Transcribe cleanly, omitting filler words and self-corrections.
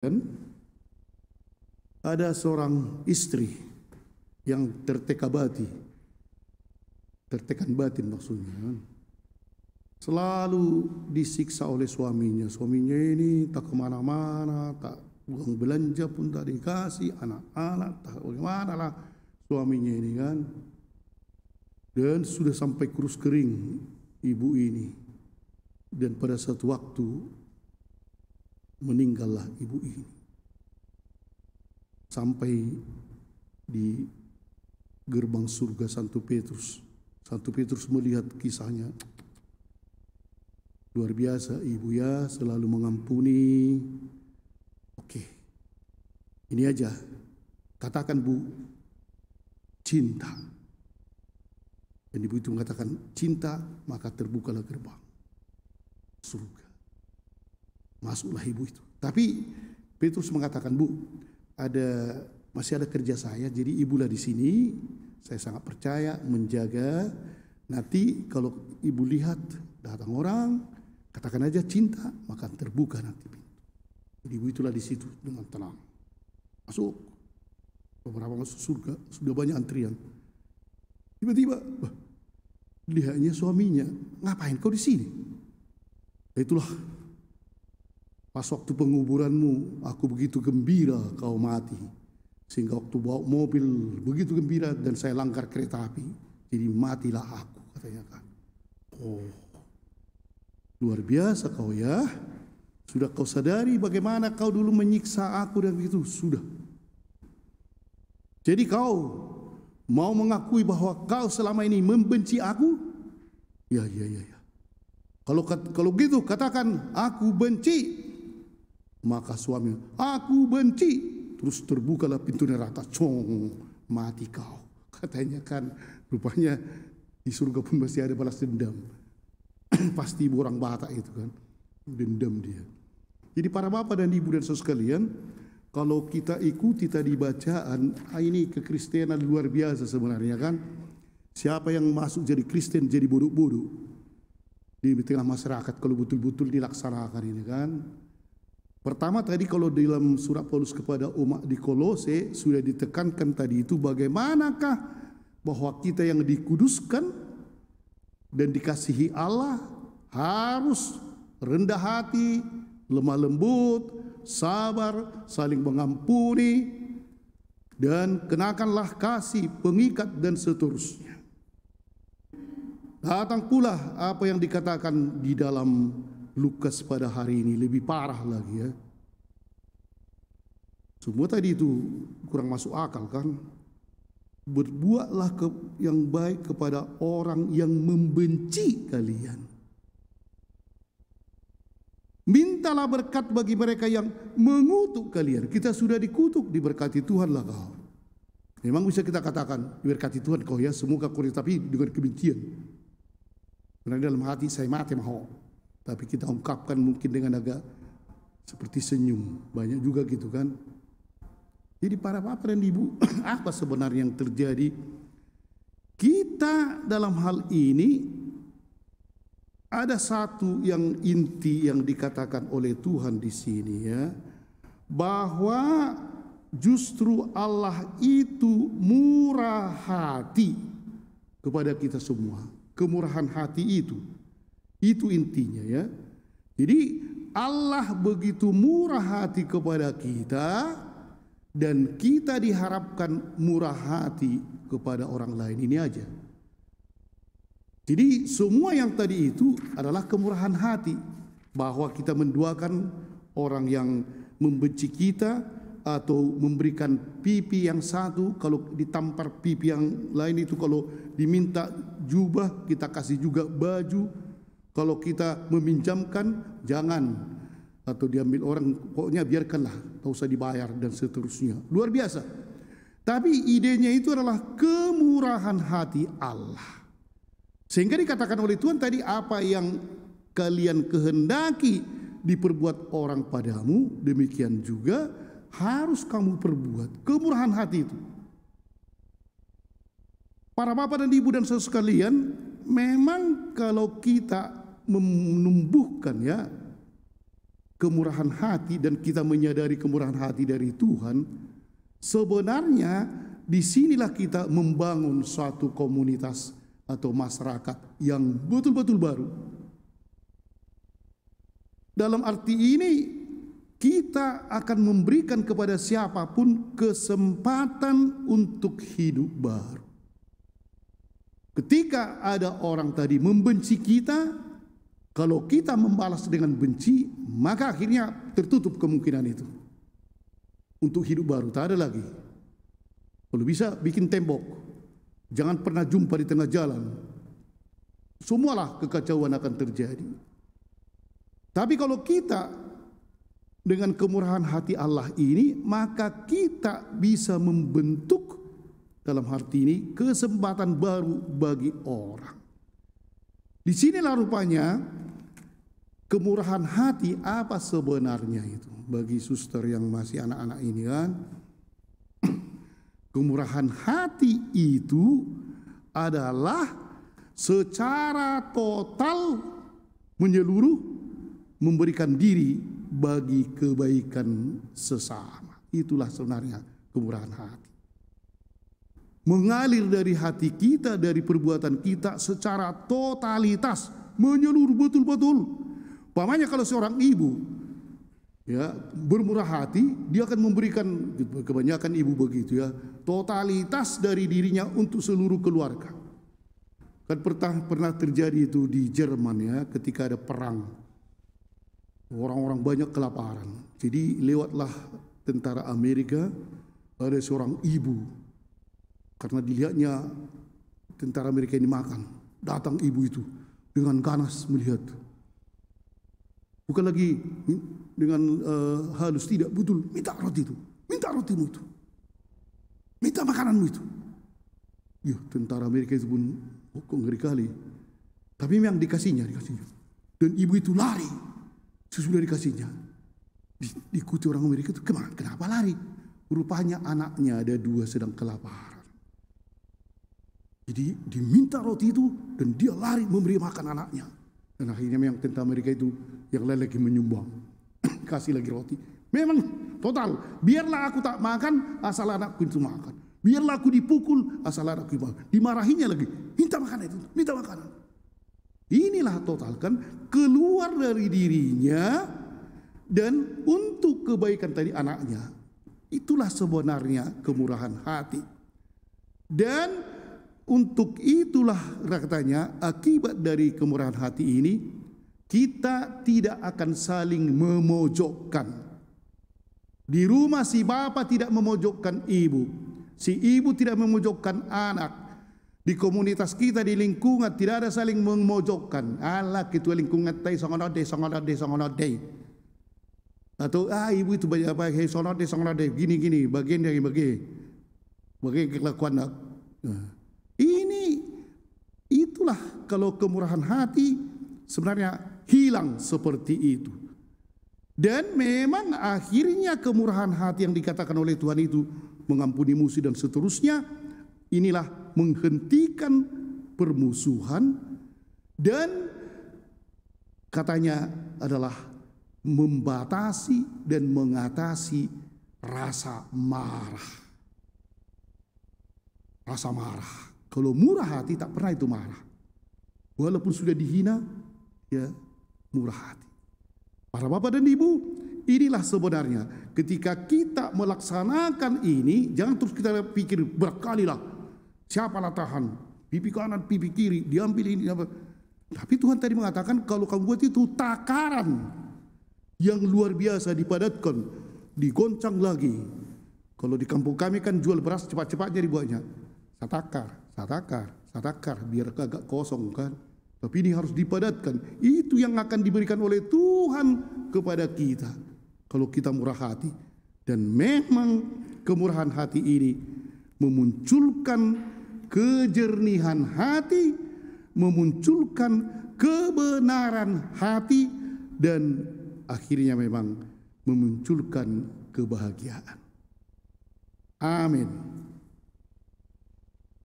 Dan ada seorang istri yang tertekan batin maksudnya, selalu disiksa oleh suaminya. Suaminya ini tak kemana-mana, tak uang belanja pun tak dikasih, anak-anak tak bagaimana lah suaminya ini kan. Dan sudah sampai kurus kering ibu ini. Dan pada satu waktu meninggallah ibu ini. Sampai di gerbang surga Santo Petrus. Santo Petrus melihat kisahnya. Luar biasa, ibu ya selalu mengampuni. Oke, ini aja. Katakan Bu, cinta. Dan ibu itu mengatakan cinta, maka terbukalah gerbang surga. Masuklah ibu itu. Tapi Petrus mengatakan, Bu, masih ada kerja saya, jadi ibulah di sini. Saya sangat percaya menjaga. Nanti kalau ibu lihat datang orang, katakan aja cinta, maka terbuka nanti pintu. Jadi ibu itulah di situ dengan tenang. Masuk. Beberapa masuk surga, sudah banyak antrian. Tiba-tiba, lihatnya suaminya, ngapain kau di sini? Itulah pas waktu penguburanmu, aku begitu gembira kau mati. Sehingga waktu bawa mobil begitu gembira dan saya langgar kereta api. Jadi matilah aku, katanya kan. Oh, luar biasa kau ya. Sudah kau sadari bagaimana kau dulu menyiksa aku dan begitu? Sudah. Jadi kau mau mengakui bahwa kau selama ini membenci aku? Ya. Kalau gitu katakan aku benci. Maka suami, aku benci. Terus terbukalah pintu neraka. Cong, mati kau. Katanya kan, rupanya di surga pun masih ada balas dendam. Pasti ibu orang Batak itu kan, dendam dia. Jadi para bapak dan ibu dan saudara sekalian, kalau kita ikuti tadi bacaan, ini kekristenan luar biasa sebenarnya kan. Siapa yang masuk jadi Kristen jadi bodoh-bodoh di tengah masyarakat kalau betul-betul dilaksanakan ini kan. Pertama tadi kalau dalam surat Paulus kepada umat di Kolose sudah ditekankan tadi itu bagaimanakah bahwa kita yang dikuduskan dan dikasihi Allah harus rendah hati, lemah lembut, sabar, saling mengampuni, dan kenakanlah kasih, pengikat dan seterusnya. Datang pula apa yang dikatakan di dalam Lukas pada hari ini, lebih parah lagi ya. Semua tadi itu kurang masuk akal kan. Berbuatlah yang baik kepada orang yang membenci kalian. Mintalah berkat bagi mereka yang mengutuk kalian. Kita sudah dikutuk, diberkati Tuhanlah kau. Memang bisa kita katakan diberkati Tuhan kau ya, semoga kau, tapi dengan kebencian. Karena dalam hati saya mati mau. Tapi kita ungkapkan mungkin dengan agak seperti senyum. Banyak juga gitu kan. Jadi para bapak dan ibu, apa sebenarnya yang terjadi? Kita dalam hal ini ada satu yang inti yang dikatakan oleh Tuhan di sini ya, bahwa justru Allah itu murah hati kepada kita semua. Kemurahan hati itu intinya ya. Jadi Allah begitu murah hati kepada kita dan kita diharapkan murah hati kepada orang lain. Ini aja. Jadi semua yang tadi itu adalah kemurahan hati, bahwa kita mendoakan orang yang membenci kita atau memberikan pipi yang satu, kalau ditampar pipi yang lain itu, kalau diminta jubah kita kasih juga baju, kalau kita meminjamkan jangan, atau diambil orang, pokoknya biarkanlah, tak usah dibayar dan seterusnya. Luar biasa. Tapi idenya itu adalah kemurahan hati Allah. Sehingga dikatakan oleh Tuhan tadi, apa yang kalian kehendaki diperbuat orang padamu, demikian juga harus kamu perbuat. Kemurahan hati itu. Para bapak dan ibu dan saudara sekalian, memang kalau kita menumbuhkan ya kemurahan hati dan kita menyadari kemurahan hati dari Tuhan, sebenarnya disinilah kita membangun suatu komunitas atau masyarakat yang betul-betul baru. Dalam arti ini, kita akan memberikan kepada siapapun kesempatan untuk hidup baru. Ketika ada orang tadi membenci kita, kalau kita membalas dengan benci, maka akhirnya tertutup kemungkinan itu untuk hidup baru. Tak ada lagi. Kalau bisa bikin tembok, jangan pernah jumpa di tengah jalan. Semualah kekacauan akan terjadi. Tapi kalau kita dengan kemurahan hati Allah ini, maka kita bisa membentuk dalam arti ini kesempatan baru bagi orang. Di sinilah rupanya kemurahan hati apa sebenarnya itu bagi suster yang masih anak-anak ini kan. Kemurahan hati itu adalah secara total menyeluruh memberikan diri bagi kebaikan sesama. Itulah sebenarnya kemurahan hati. Mengalir dari hati kita, dari perbuatan kita secara totalitas, menyeluruh betul-betul. Umpamanya kalau seorang ibu ya bermurah hati, dia akan memberikan, kebanyakan ibu begitu ya, totalitas dari dirinya untuk seluruh keluarga. Kan pernah terjadi itu di Jerman ya, ketika ada perang. Orang-orang banyak kelaparan. Jadi lewatlah tentara Amerika, ada seorang ibu. Karena dilihatnya tentara Amerika ini makan. Datang ibu itu dengan ganas melihat. Bukan lagi dengan halus, tidak, betul. Minta roti itu. Minta rotimu itu. Minta makananmu itu. Ya, tentara Amerika itu pun kok ngeri kali. Tapi memang dikasihnya. Dan ibu itu lari. Sesudah dikasihnya, diikuti orang Amerika itu, kenapa lari? Rupanya anaknya ada 2 sedang kelaparan. Jadi diminta roti itu dan dia lari memberi makan anaknya. Dan akhirnya memang tentara Amerika itu yang lain lagi menyumbang. Kasih lagi roti. Memang total, biarlah aku tak makan asal anakku itu makan. Biarlah aku dipukul asal anakku makan. Dimarahinya lagi, minta makanan itu, minta makanan. Inilah total kan keluar dari dirinya dan untuk kebaikan tadi anaknya. Itulah sebenarnya kemurahan hati. Dan untuk itulah katanya akibat dari kemurahan hati ini kita tidak akan saling memojokkan. Di rumah si bapak tidak memojokkan ibu, si ibu tidak memojokkan anak. Di komunitas kita, di lingkungan tidak ada saling memojokkan. Allah ketua lingkungan tay songonode. Atau ibu itu banyak apa songonode gini bagian dari bagian kelakuan. Itulah kalau kemurahan hati sebenarnya hilang seperti itu. Dan memang akhirnya kemurahan hati yang dikatakan oleh Tuhan itu mengampuni musuh dan seterusnya. Inilah menghentikan permusuhan dan katanya adalah membatasi dan mengatasi rasa marah. Rasa marah. Kalau murah hati tak pernah itu marah. Walaupun sudah dihina, ya murah hati. Para bapak dan ibu, inilah sebenarnya ketika kita melaksanakan ini, jangan terus kita pikir berkalilah. Siapalah tahan, pipi kanan, pipi kiri, diambil ini. Tapi Tuhan tadi mengatakan kalau kamu buat itu takaran yang luar biasa dipadatkan, digoncang lagi. Kalau di kampung kami kan jual beras cepat-cepatnya dibuatnya. Satakar, biar agak kosong kan. Tapi ini harus dipadatkan. Itu yang akan diberikan oleh Tuhan kepada kita. Kalau kita murah hati. Dan memang kemurahan hati ini memunculkan kejernihan hati, memunculkan kebenaran hati, dan akhirnya memang memunculkan kebahagiaan. Amin.